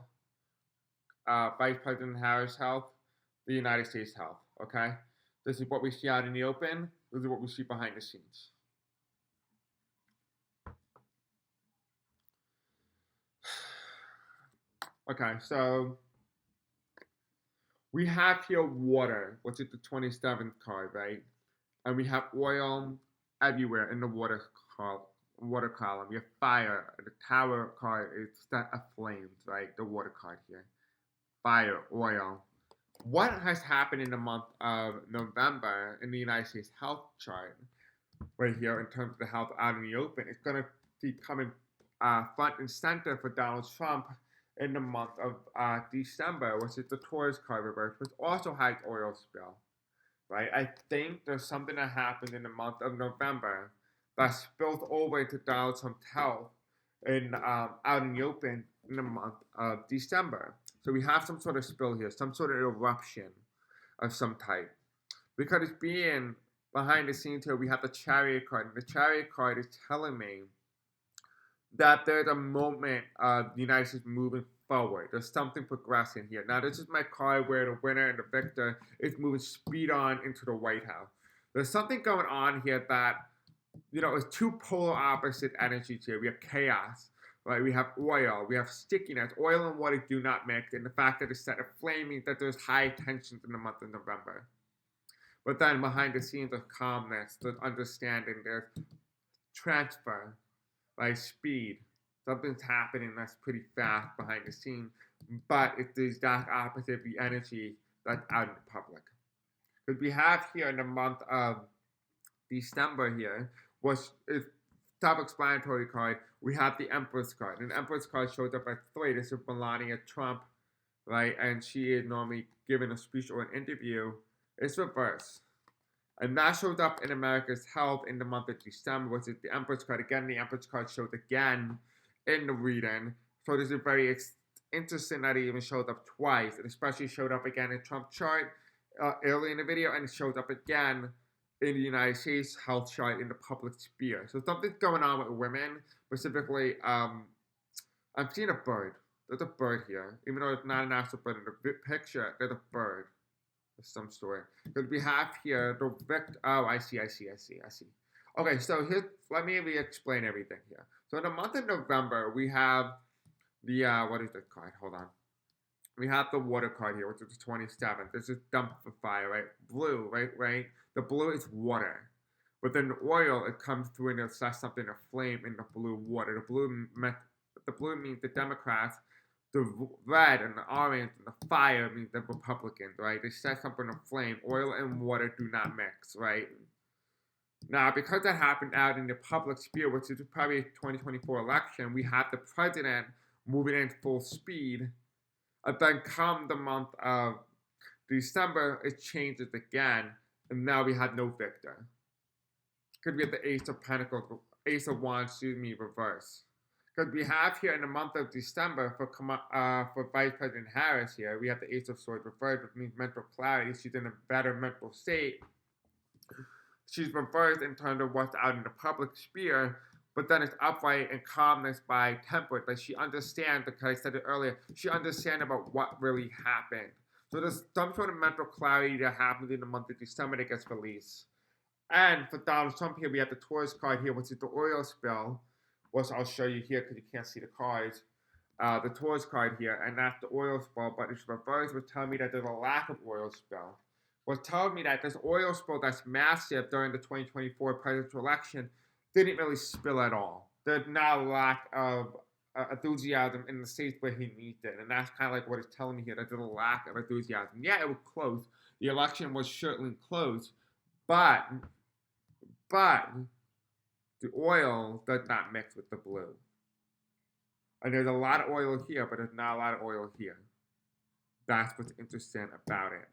Vice President Harris' health, the United States health, okay? This is what we see out in the open. This is what we see behind the scenes. Okay, so we have here water, which is the 27th card, right? And we have oil everywhere in the water column. We have fire. The tower card is set aflame, right? The water card here. Fire, oil. What has happened in the month of November in the United States health chart, right here, in terms of the health out in the open, it's going to be coming front and center for Donald Trump in the month of December, which is the Taurus card reverse, which also has oil spill. Right? I think there's something that happened in the month of November that spilled over into Donald Trump's health in out in the open in the month of December. So we have some sort of spill here, some sort of eruption of some type. Because it's being behind the scenes here, we have the Chariot card. And the Chariot card is telling me that there's a moment of the United States moving forward. There's something progressing here. Now, this is my card where the winner and the victor is moving speed on into the White House. There's something going on here that, is two polar opposite energies here. We have chaos, right? We have oil. We have stickiness. Oil and water do not mix. And the fact that it's set aflame means that there's high tensions in the month of November. But then behind the scenes, there's calmness, there's understanding, there's transfer, right? Speed. Something's happening that's pretty fast behind the scene, but it's the exact opposite of the energy that's out in the public. Because we have here in the month of December here, which is self-explanatory card, we have the Empress card. And the Empress card shows up at 3. This is Melania Trump, right? And she is normally giving a speech or an interview. It's reverse. And that shows up in America's health in the month of December, which is the Empress card. Again, the Empress card shows again in the reading. So this is very interesting that it even showed up twice. It especially showed up again in Trump's chart early in the video, and it shows up again in the United States health chart in the public sphere. So something's going on with women. Specifically, I'm seeing a bird. There's a bird here. Even though it's not an actual bird in the picture, there's a bird of some sort. Because we have here the victim. Oh, I see. Okay, so here, let me re-explain everything here. So in the month of November, we have the, what is this card? Hold on. We have the water card here, which is the 27th. This is dump for fire, right? Blue, right? The blue is water. But then the oil, it comes through and it sets something aflame in the blue water. The blue means the Democrats. The red and the orange and the fire means the Republicans, right? They set something aflame. Oil and water do not mix, right? Now, because that happened out in the public sphere, which is probably a 2024 election, we have the president moving in full speed. And then come the month of December, it changes again. And now we have no victor. Because we have the Ace of Pentacles, Ace of Wands, reverse. Because we have here in the month of December for Vice President Harris here, we have the Ace of Swords reversed, which means mental clarity. She's in a better mental state. She's reversed in terms of what's out in the public sphere, but then it's upright and calmness by temperate. Like she understands, because I said it earlier, she understands about what really happened. So there's some sort of mental clarity that happens in the month of December that gets released. And for Donald Trump here, we have the tourist card here, which is the oil spill, which I'll show you here because you can't see the cards. The tourist card here, and that's the oil spill, but it's reversed, which tells me that there's a lack of oil spill. Which tells me that this oil spill that's massive during the 2024 presidential election didn't really spill at all. There's not a lack of enthusiasm in the states where he needs it, and that's kind of like what it's telling me here, that there's a lack of enthusiasm. Yeah, it was close. The election was certainly close, but the oil does not mix with the blue. And there's a lot of oil here, but there's not a lot of oil here. That's what's interesting about it.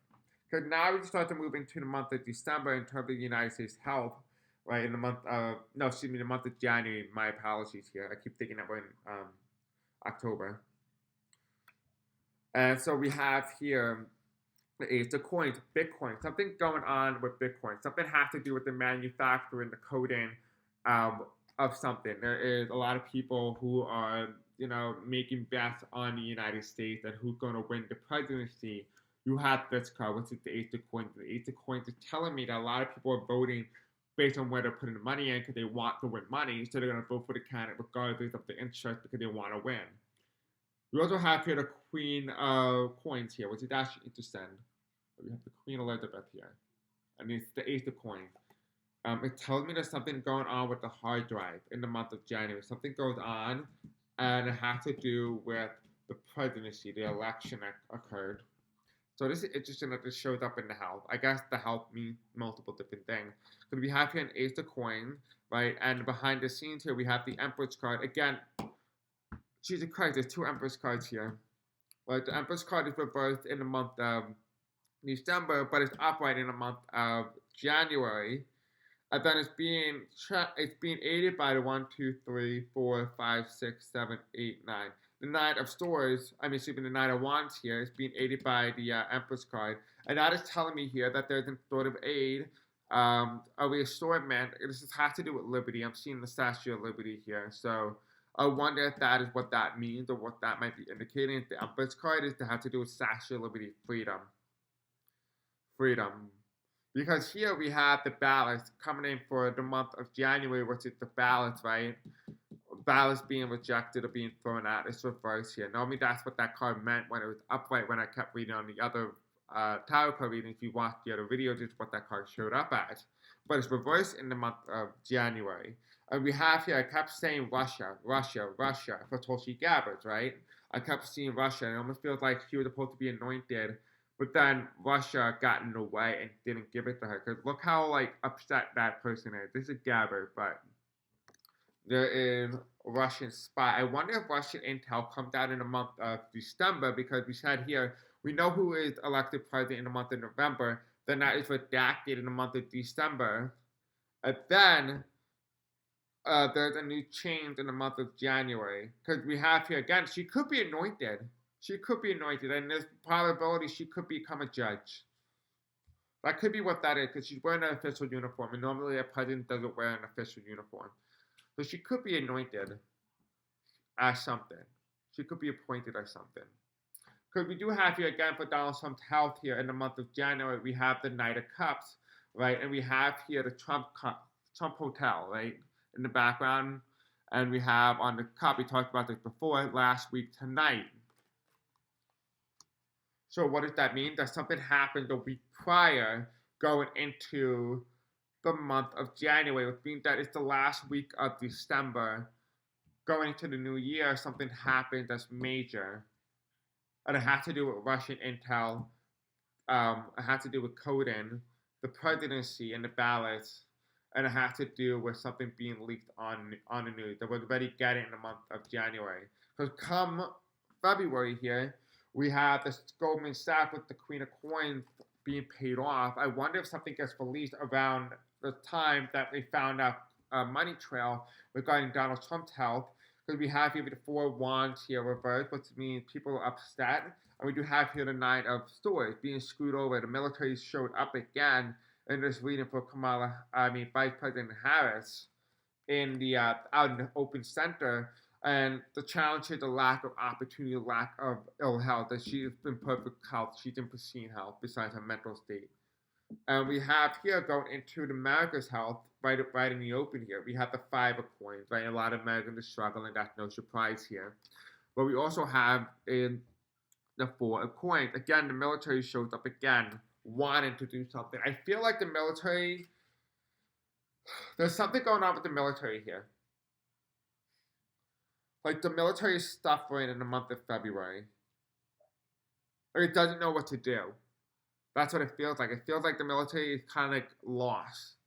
Because now we start to move into the month of December in terms of the United States health, right? In the month of, no, excuse me, the month of January. My apologies here. I keep thinking that we're in October. And so we have here the coins, Bitcoin. Something going on with Bitcoin. Something has to do with the manufacturing, the coding of something. There is a lot of people who are, making bets on the United States and who's going to win the presidency. You have this card, which is the Ace of Coins. The Ace of Coins is telling me that a lot of people are voting based on where they're putting the money in because they want to win money, so they're going to vote for the candidate regardless of the interest because they want to win. We also have here the Queen of Coins here, which is actually interesting. We have the Queen Elizabeth here, and it's the Ace of Coins. It tells me there's something going on with the hard drive in the month of January. Something goes on, and it has to do with the presidency, the election that occurred. So this is interesting that this shows up in the health. I guess the health means multiple different things. So we have here an Ace of Coins, right? And behind the scenes here, we have the Empress card. Again, Jesus Christ, there's two Empress cards here. Right? The Empress card is reversed in the month of December, but it's upright in the month of January. And then it's being aided by the 1, 2, 3, 4, 5, 6, 7, 8, 9. The Knight of Swords, the Knight of Wands here is being aided by the Empress card. And that is telling me here that there's a sort of aid, a reassurance. This has to do with liberty. I'm seeing the Statue of Liberty here. So I wonder if that is what that means or what that might be indicating. If the Empress card is to have to do with Statue of Liberty, freedom. Because here we have the ballots coming in for the month of January, which is the ballots, right? Ballots being rejected or being thrown out. It's reversed here. Normally that's what that card meant when it was upright when I kept reading on the other tarot card reading. If you watched the other video, this is what that card showed up as. But it's reversed in the month of January. And we have here, I kept saying Russia for Tulsi Gabbard, right? I kept seeing Russia, and it almost feels like she was supposed to be anointed. But then Russia got in the way and didn't give it to her. Because look how upset that person is. This is Gabbard, but there is a Russian spy. I wonder if Russian intel comes out in the month of December, because we said here, we know who is elected president in the month of November. Then that is redacted in the month of December. And then there's a new change in the month of January. Because we have here, again, she could be anointed. She could be anointed, and there's probability she could become a judge. That could be what that is, because she's wearing an official uniform, and normally a president doesn't wear an official uniform. So she could be anointed as something. She could be appointed as something. Because we do have here, again, for Donald Trump's health here in the month of January, we have the Knight of Cups, right? And we have here the Trump Hotel, right, in the background. And we have on the cup, we talked about this before, last week tonight. So what does that mean? That something happened the week prior going into the month of January, which means that it's the last week of December. Going into the new year, something happened that's major. And it has to do with Russian intel. It has to do with coding, the presidency, and the ballots. And it has to do with something being leaked on the news that we're already getting in the month of January. Because come February here, we have this Goldman Sachs with the Queen of Coins being paid off. I wonder if something gets released around the time that they found out a money trail regarding Donald Trump's health. Because we have here the 4 wands here reversed, which means people are upset. And we do have here the Knight of Swords being screwed over. The military showed up again in this reading for Vice President Harris in the out in the open center. And the challenge here, the lack of opportunity, the lack of ill health, that she is in perfect health, she's in pristine health, besides her mental state. And we have here going into the America's health, right in the open here. We have the 5 of coins, right? A lot of Americans are struggling, that's no surprise here. But we also have in the 4 of coins. Again, the military shows up again, wanting to do something. I feel like the military, there's something going on with the military here. Like the military is suffering in the month of February. Like it doesn't know what to do. That's what it feels like. It feels like the military is kind of like lost.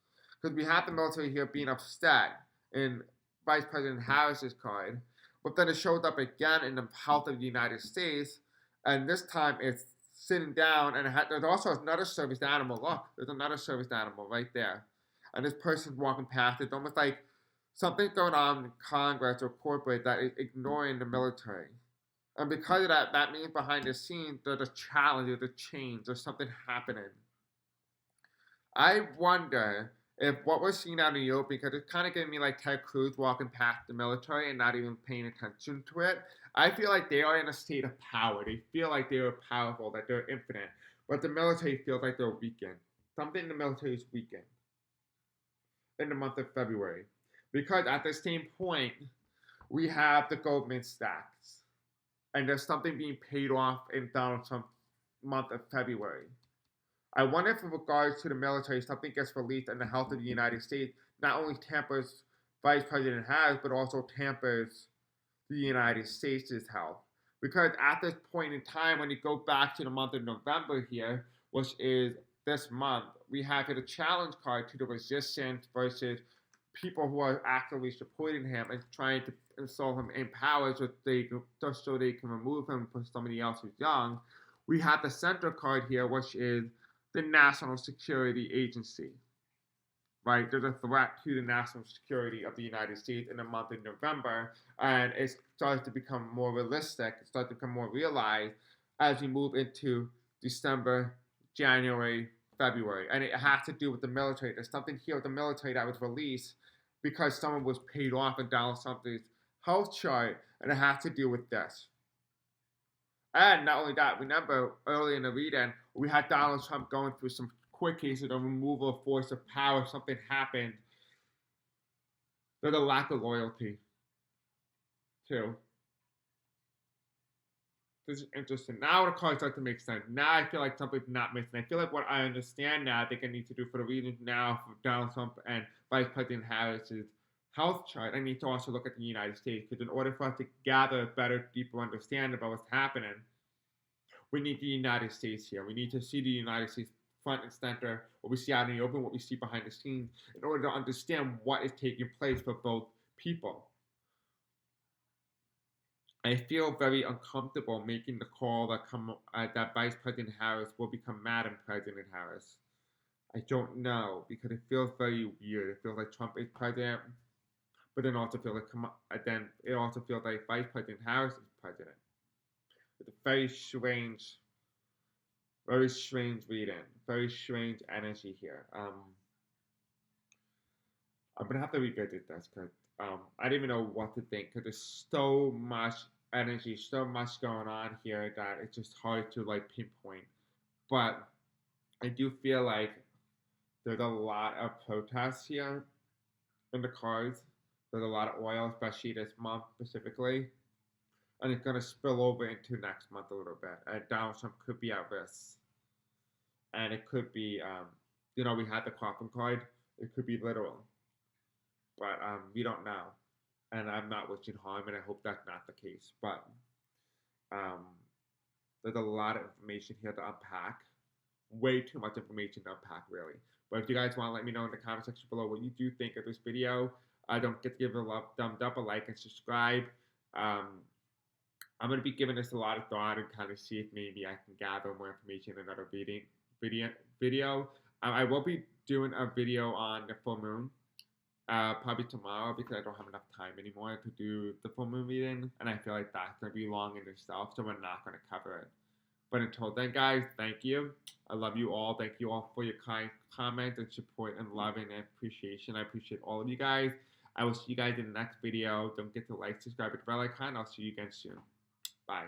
Because we have the military here being upset in Vice President Harris's card, but then it showed up again in the health of the United States, and this time it's sitting down, and there's also another service animal. Look, there's another service animal right there. And this person's walking past. It's almost like something's going on in Congress or corporate that is ignoring the military. And because of that, that means behind the scenes there's a challenge, there's a change, there's something happening. I wonder if what we're seeing out in the open, because it's kind of giving me like Ted Cruz walking past the military and not even paying attention to it. I feel like they are in a state of power. They feel like they are powerful, that they're infinite. But the military feels like they're weakened. Something in the military is weakened in the month of February. Because at the same point, we have the Goldman Sachs. And there's something being paid off in Donald Trump's month of February. I wonder if, in regards to the military, something gets released in the health of the United States, not only tampers Vice President Harris, but also tampers the United States' health. Because at this point in time, when you go back to the month of November here, which is this month, we have here the challenge card to the resistance versus people who are actively supporting him and trying to install him in power just so they can remove him for somebody else who's young. We have the center card here, which is the National Security Agency. Right? There's a threat to the national security of the United States in the month of November, and it starts to become more realistic, it starts to become more realized as we move into December, January, February. And it has to do with the military. There's something here with the military that was released because someone was paid off in Donald Trump's health chart, and it has to do with this. And not only that, remember early in the read-in, we had Donald Trump going through some court cases of removal of force of power. Something happened. There's a lack of loyalty, too. This is interesting. Now the cards start to make sense. Now I feel like something's not missing. I feel like what I understand now, I think I need to do for the reasons now for Donald Trump and Vice President Harris's health chart, I need to also look at the United States, because in order for us to gather a better, deeper understanding about what's happening, we need the United States here. We need to see the United States front and center, what we see out in the open, what we see behind the scenes, in order to understand what is taking place for both people. I feel very uncomfortable making the call that Vice President Harris will become Madam President Harris. I don't know, because it feels very weird. It feels like Trump is president, but then also feels like it also feels like Vice President Harris is president. It's a very strange reading, very strange energy here. I'm gonna have to revisit this because I didn't even know what to think, because there's so much energy, so much going on here that it's just hard to like pinpoint. But I do feel like there's a lot of protests here in the cards. There's a lot of oil, especially this month specifically. And it's going to spill over into next month a little bit. And Donald Trump could be at risk. And it could be, we had the coffin card. It could be literal. But we don't know. And I'm not wishing harm, and I hope that's not the case. But there's a lot of information here to unpack. Way too much information to unpack, really. But if you guys want to let me know in the comment section below what you do think of this video, don't forget to give it a thumbs up, a like, and subscribe. I'm going to be giving this a lot of thought and kind of see if maybe I can gather more information in another video. I will be doing a video on the full moon. Probably tomorrow, because I don't have enough time anymore to do the full moon reading, and I feel like that's going to be long in itself, so we're not going to cover it. But until then, guys, thank you. I love you all. Thank you all for your kind comments and support and love and appreciation. I appreciate all of you guys. I will see you guys in the next video. Don't forget to like, subscribe, and bell icon. I'll see you again soon. Bye.